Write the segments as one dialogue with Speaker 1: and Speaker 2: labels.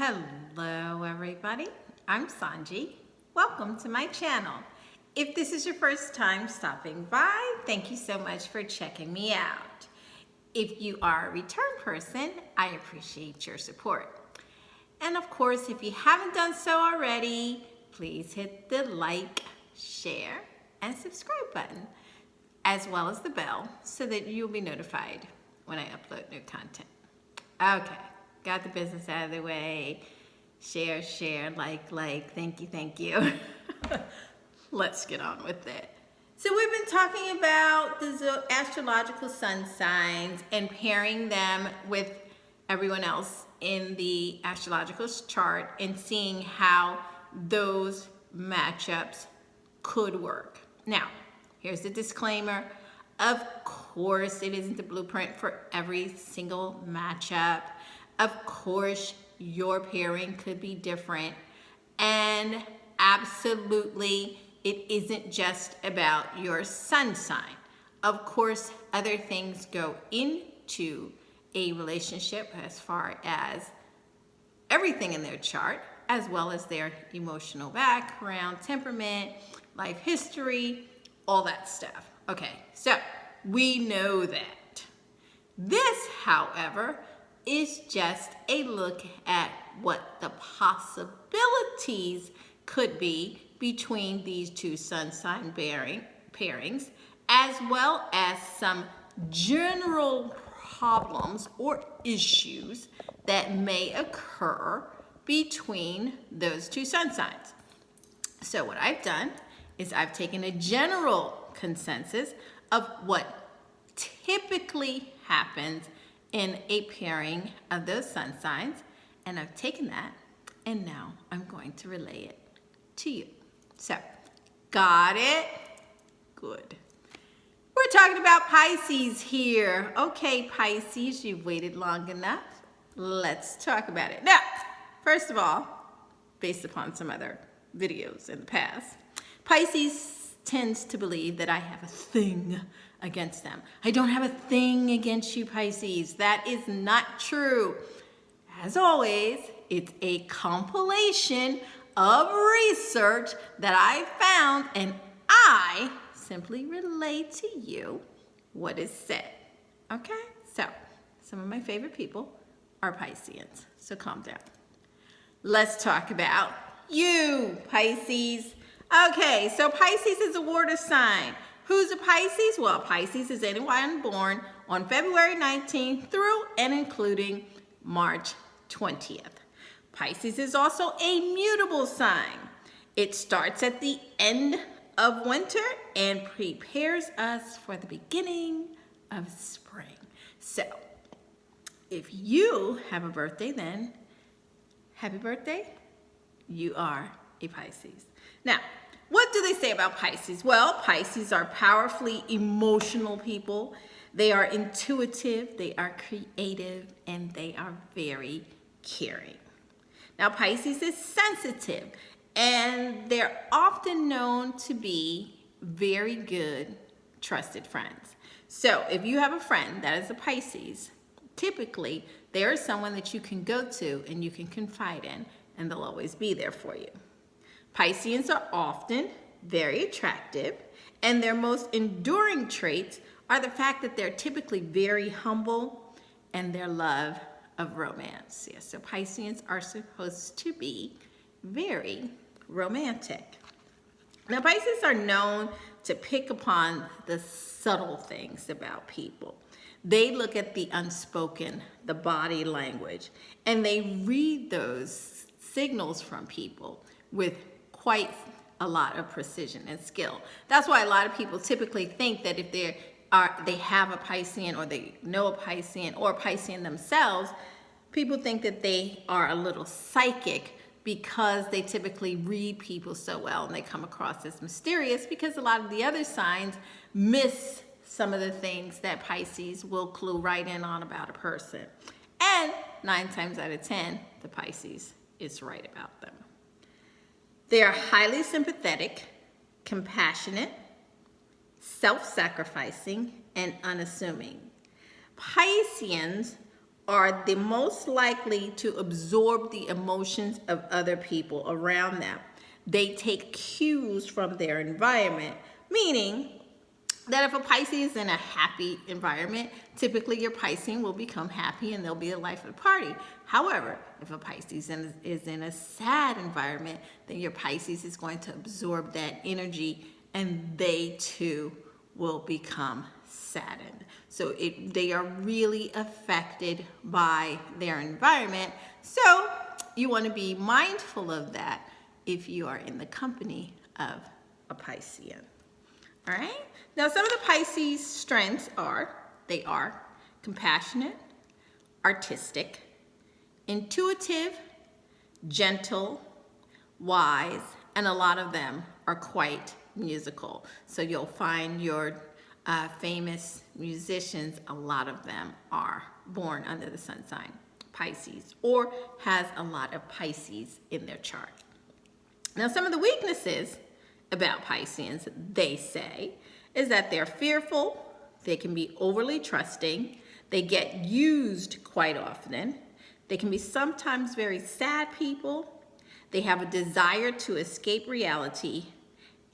Speaker 1: Hello everybody, I'm Sohnjee. Welcome to my channel. If this is your first time stopping by, thank you so much for checking me out. If you are a return person, I appreciate your support. And of course, if you haven't done so already, please hit the like, share, and subscribe button, as well as the bell, so that you'll be notified when I upload new content. Okay, got the business out of the way. Share, like, thank you. Let's get on with it. So we've been talking about the astrological sun signs and pairing them with everyone else in the astrological chart and seeing how those matchups could work. Now, here's the disclaimer. Of course, it isn't the blueprint for every single matchup. Of course, your pairing could be different. And absolutely, it isn't just about your sun sign. Of course, other things go into a relationship as far as everything in their chart, as well as their emotional background, temperament, life history, all that stuff. Okay, so we know that. This, however, is just a look at what the possibilities could be between these two sun sign pairings, as well as some general problems or issues that may occur between those two sun signs. So what I've done is I've taken a general consensus of what typically happens in a pairing of those sun signs, and I've taken that and now I'm going to relay it to you. So, got it? Good. We're talking about Pisces here. Okay, Pisces, you've waited long enough. Let's talk about it. Now, first of all, based upon some other videos in the past, Pisces tends to believe that I have a thing against them. I don't have a thing against you, Pisces. That is not true. As always, it's a compilation of research that I found, and I simply relay to you what is said. Okay? So, some of my favorite people are Pisceans, so calm down. Let's talk about you, Pisces. Okay, so Pisces is a water sign. Who's a Pisces? Well, Pisces is anyone born on February 19th through and including March 20th. Pisces is also a mutable sign. It starts at the end of winter and prepares us for the beginning of spring. So, if you have a birthday then, happy birthday. You are a Pisces. Now, what do they say about Pisces? Well, Pisces are powerfully emotional people. They are intuitive, they are creative, and they are very caring. Now, Pisces is sensitive, and they're often known to be very good, trusted friends. So if you have a friend that is a Pisces, typically they are someone that you can go to and you can confide in, and they'll always be there for you. Pisceans are often very attractive, and their most enduring traits are the fact that they're typically very humble and their love of romance. Yes, so Pisceans are supposed to be very romantic. Now, Pisces are known to pick upon the subtle things about people. They look at the unspoken, the body language, and they read those signals from people with quite a lot of precision and skill. That's why a lot of people typically think that if they have a Piscean, or they know a Piscean, or a Piscean themselves, people think that they are a little psychic because they typically read people so well and they come across as mysterious, because a lot of the other signs miss some of the things that Pisces will clue right in on about a person. And 9 times out of 10, the Pisces is right about them. They are highly sympathetic, compassionate, self-sacrificing, and unassuming. Pisceans are the most likely to absorb the emotions of other people around them. They take cues from their environment, meaning that if a Pisces is in a happy environment, typically your Piscean will become happy and they'll be the life of the party. However, if a Pisces is in a sad environment, then your Pisces is going to absorb that energy and they too will become saddened. So they are really affected by their environment. So you want to be mindful of that if you are in the company of a Piscean. All right. Now, some of the Pisces strengths are compassionate, artistic, intuitive, gentle, wise, and a lot of them are quite musical. So you'll find your famous musicians, a lot of them are born under the sun sign Pisces or has a lot of Pisces in their chart. Now, some of the weaknesses about Pisceans, they say, is that they're fearful, they can be overly trusting, they get used quite often, they can be sometimes very sad people, they have a desire to escape reality,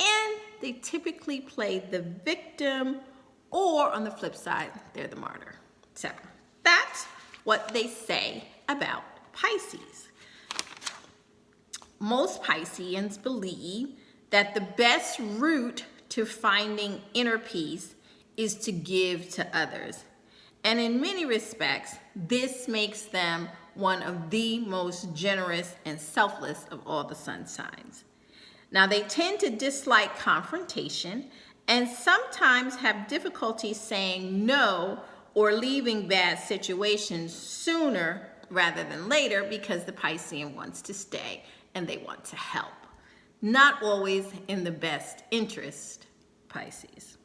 Speaker 1: and they typically play the victim, or on the flip side, they're the martyr. So that's what they say about Pisces. Most Pisceans believe that the best route to finding inner peace is to give to others. And in many respects, this makes them one of the most generous and selfless of all the sun signs. Now, they tend to dislike confrontation and sometimes have difficulty saying no or leaving bad situations sooner rather than later because the Piscean wants to stay and they want to help. Not always in the best interest, Pisces.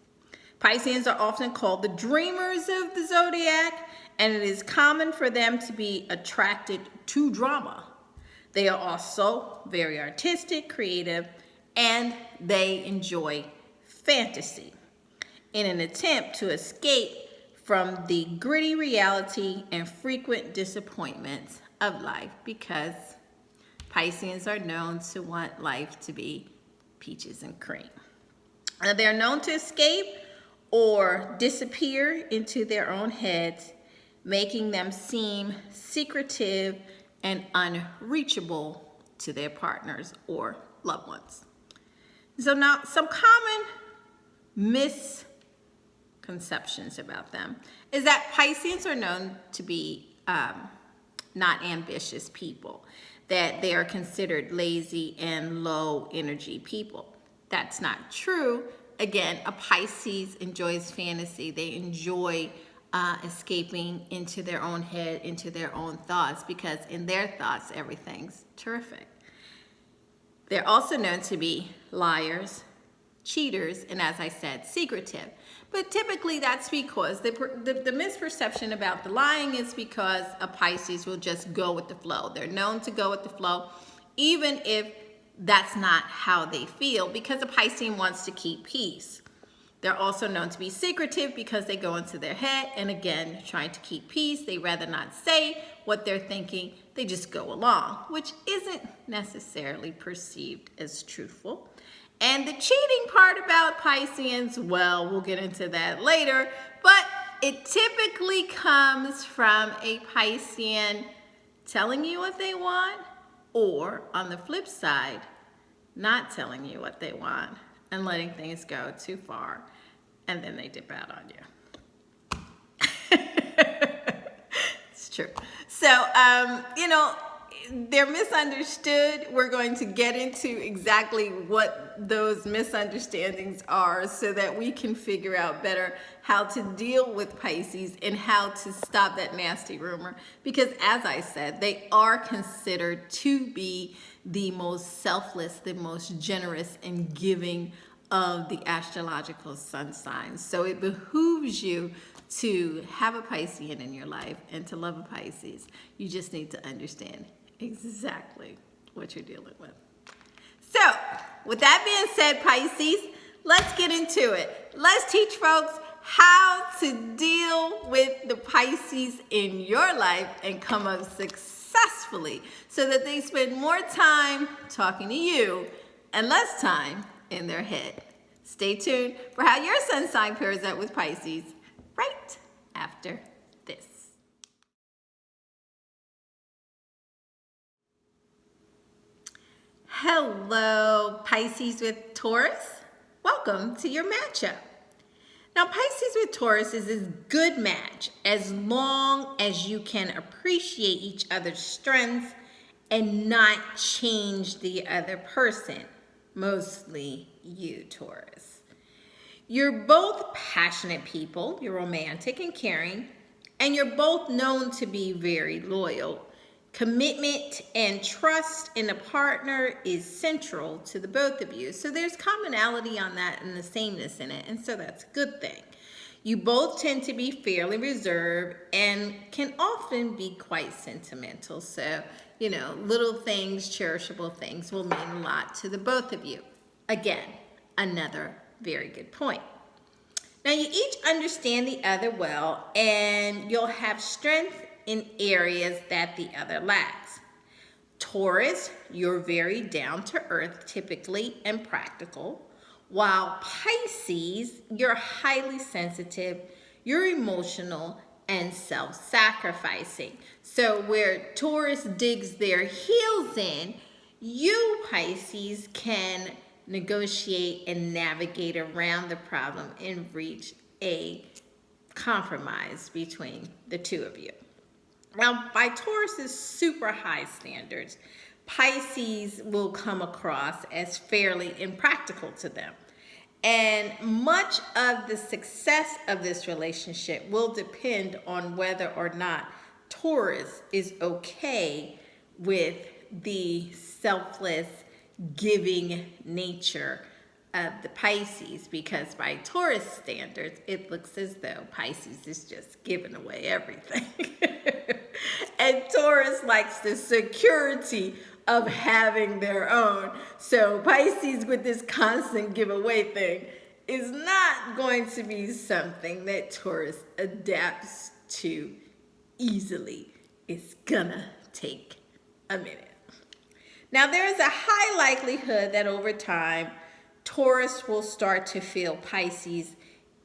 Speaker 1: Pisceans are often called the dreamers of the zodiac, and it is common for them to be attracted to drama. They are also very artistic, creative, and they enjoy fantasy in an attempt to escape from the gritty reality and frequent disappointments of life because Pisceans are known to want life to be peaches and cream. They're known to escape or disappear into their own heads, making them seem secretive and unreachable to their partners or loved ones. So now, some common misconceptions about them is that Pisceans are known to be not ambitious people, that they are considered lazy and low energy people. That's not true. Again, a Pisces enjoys fantasy. They enjoy escaping into their own head, into their own thoughts, because in their thoughts, everything's terrific. They're also known to be liars, cheaters, and as I said, secretive. But typically that's because the misperception about the lying is because a Pisces will just go with the flow. They're known to go with the flow, even if that's not how they feel, because a Piscean wants to keep peace. They're also known to be secretive because they go into their head and again, trying to keep peace. They rather not say what they're thinking. They just go along, which isn't necessarily perceived as truthful. And the cheating part about Pisceans, well, we'll get into that later, but it typically comes from a Piscean telling you what they want, or on the flip side, not telling you what they want and letting things go too far, and then they dip out on you. It's true. So, they're misunderstood. We're going to get into exactly what those misunderstandings are so that we can figure out better how to deal with Pisces and how to stop that nasty rumor. Because as I said, they are considered to be the most selfless, the most generous and giving of the astrological sun signs. So it behooves you to have a Piscean in your life and to love a Pisces. You just need to understand exactly what you're dealing with. So, with that being said, Pisces, let's get into it. Let's teach folks how to deal with the Pisces in your life and come up successfully so that they spend more time talking to you and less time in their head. Stay tuned for how your sun sign pairs up with Pisces right after this. Hello, Pisces with Taurus. Welcome to your matchup. Now, Pisces with Taurus is a good match as long as you can appreciate each other's strengths and not change the other person, mostly you, Taurus. You're both passionate people, you're romantic and caring, and you're both known to be very loyal. Commitment and trust in a partner is central to the both of you. So there's commonality on that and the sameness in it, and so that's a good thing. You both tend to be fairly reserved and can often be quite sentimental. So, little things, cherishable things will mean a lot to the both of you. Again, another very good point. Now, you each understand the other well, and you'll have strength in areas that the other lacks. Taurus, you're very down to earth typically and practical, while Pisces, you're highly sensitive, you're emotional and self-sacrificing. So where Taurus digs their heels in, you Pisces can negotiate and navigate around the problem and reach a compromise between the two of you. Now, by Taurus's super high standards, Pisces will come across as fairly impractical to them. And much of the success of this relationship will depend on whether or not Taurus is okay with the selfless, giving nature of the Pisces, because by Taurus standards, it looks as though Pisces is just giving away everything. And Taurus likes the security of having their own. So Pisces with this constant giveaway thing is not going to be something that Taurus adapts to easily. It's gonna take a minute. Now, there's a high likelihood that over time, Taurus will start to feel Pisces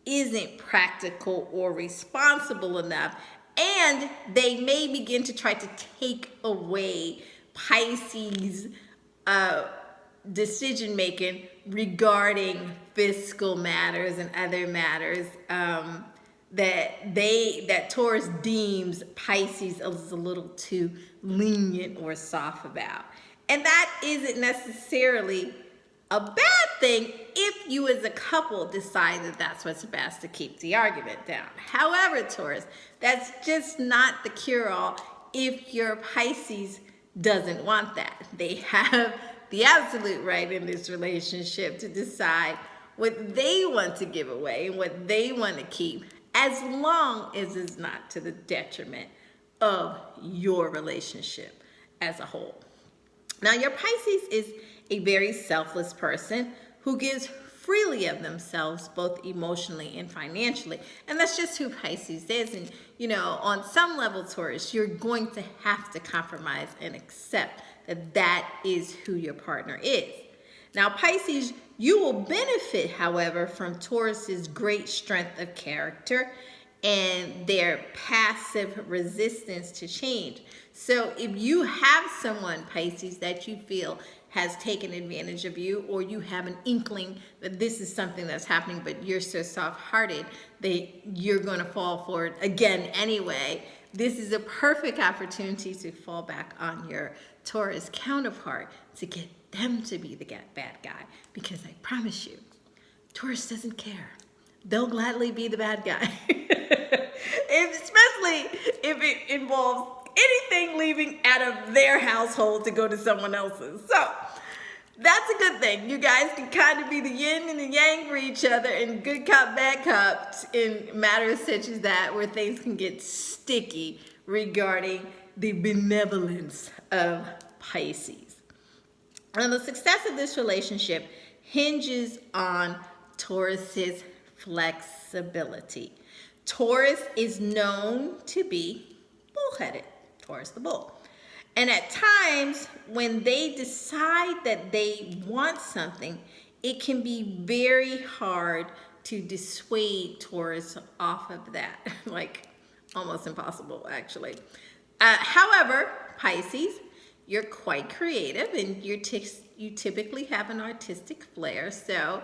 Speaker 1: isn't practical or responsible enough, and they may begin to try to take away Pisces' decision-making regarding fiscal matters and other matters that Taurus deems Pisces is a little too lenient or soft about. And that isn't necessarily a bad thing if you as a couple decide that that's what's best to keep the argument down. However, Taurus, that's just not the cure-all if your Pisces doesn't want that. They have the absolute right in this relationship to decide what they want to give away and what they want to keep, as long as it's not to the detriment of your relationship as a whole. Now, your Pisces is a very selfless person who gives freely of themselves, both emotionally and financially. And that's just who Pisces is. And, on some level, Taurus, you're going to have to compromise and accept that that is who your partner is. Now, Pisces, you will benefit, however, from Taurus's great strength of character and their passive resistance to change. So if you have someone, Pisces, that you feel has taken advantage of you, or you have an inkling that this is something that's happening, but you're so soft-hearted that you're going to fall for it again anyway, this is a perfect opportunity to fall back on your Taurus counterpart to get them to be the bad guy. Because I promise you, Taurus doesn't care. They'll gladly be the bad guy. Especially if it involves anything leaving out of their household to go to someone else's. So that's a good thing. You guys can kind of be the yin and the yang for each other, and good cop, bad cop in matters such as that, where things can get sticky regarding the benevolence of Pisces. And the success of this relationship hinges on Taurus's flexibility. Taurus is known to be bullheaded, Taurus the bull. And at times when they decide that they want something, it can be very hard to dissuade Taurus off of that. Like almost impossible, actually. However, Pisces, you're quite creative and you typically have an artistic flair. So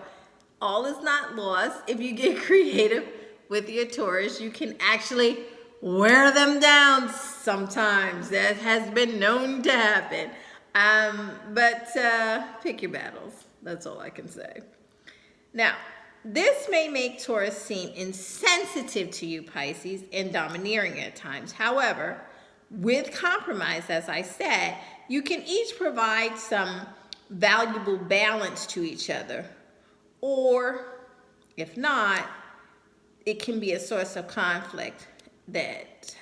Speaker 1: all is not lost. If you get creative with your Taurus, you can actually wear them down sometimes. That has been known to happen. But pick your battles. That's all I can say. Now, this may make Taurus seem insensitive to you, Pisces, and domineering at times. However, with compromise, as I said, you can each provide some valuable balance to each other. Or, if not, it can be a source of conflict that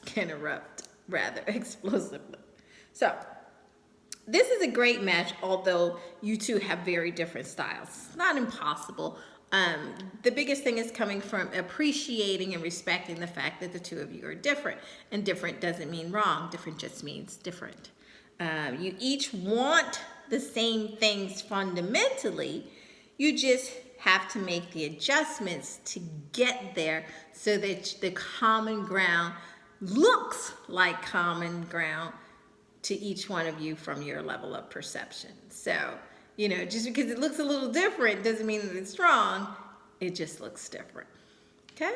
Speaker 1: can erupt rather explosively. So, this is a great match, although you two have very different styles. It's not impossible. The biggest thing is coming from appreciating and respecting the fact that the two of you are different. And different doesn't mean wrong. Different just means different. You each want the same things fundamentally. You just have to make the adjustments to get there so that the common ground looks like common ground to each one of you from your level of perception. So, you know, just because it looks a little different doesn't mean that it's wrong. It just looks different. Okay?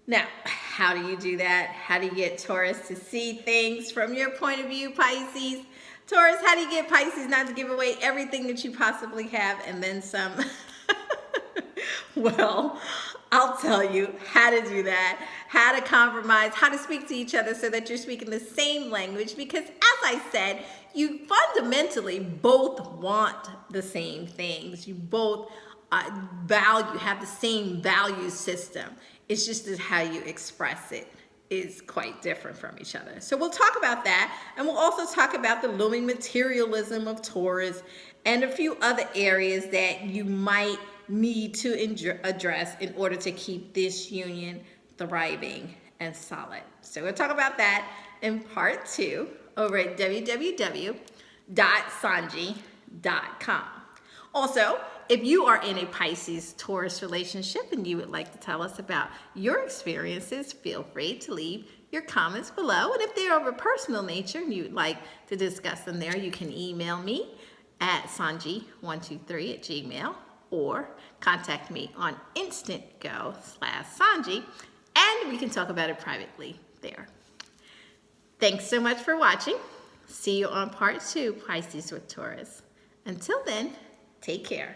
Speaker 1: Now, how do you do that? How do you get Taurus to see things from your point of view, Pisces? Taurus, how do you get Pisces not to give away everything that you possibly have and then some? Well, I'll tell you how to do that, how to compromise, how to speak to each other so that you're speaking the same language. Because as I said, you fundamentally both want the same things. You both have the same value system. It's just that how you express it is quite different from each other. So we'll talk about that, and we'll also talk about the looming materialism of Taurus and a few other areas that you might need to address in order to keep this union thriving and solid. So we'll talk about that in part 2 over at www.sohnjee.com. Also, if you are in a Pisces-Taurus relationship and you would like to tell us about your experiences, feel free to leave your comments below. And if they're of a personal nature and you'd like to discuss them there, you can email me at sohnjee123@gmail.com or contact me on Instantgo/Sohnjee, and we can talk about it privately there. Thanks so much for watching. See you on part 2, Pisces with Taurus. Until then, take care.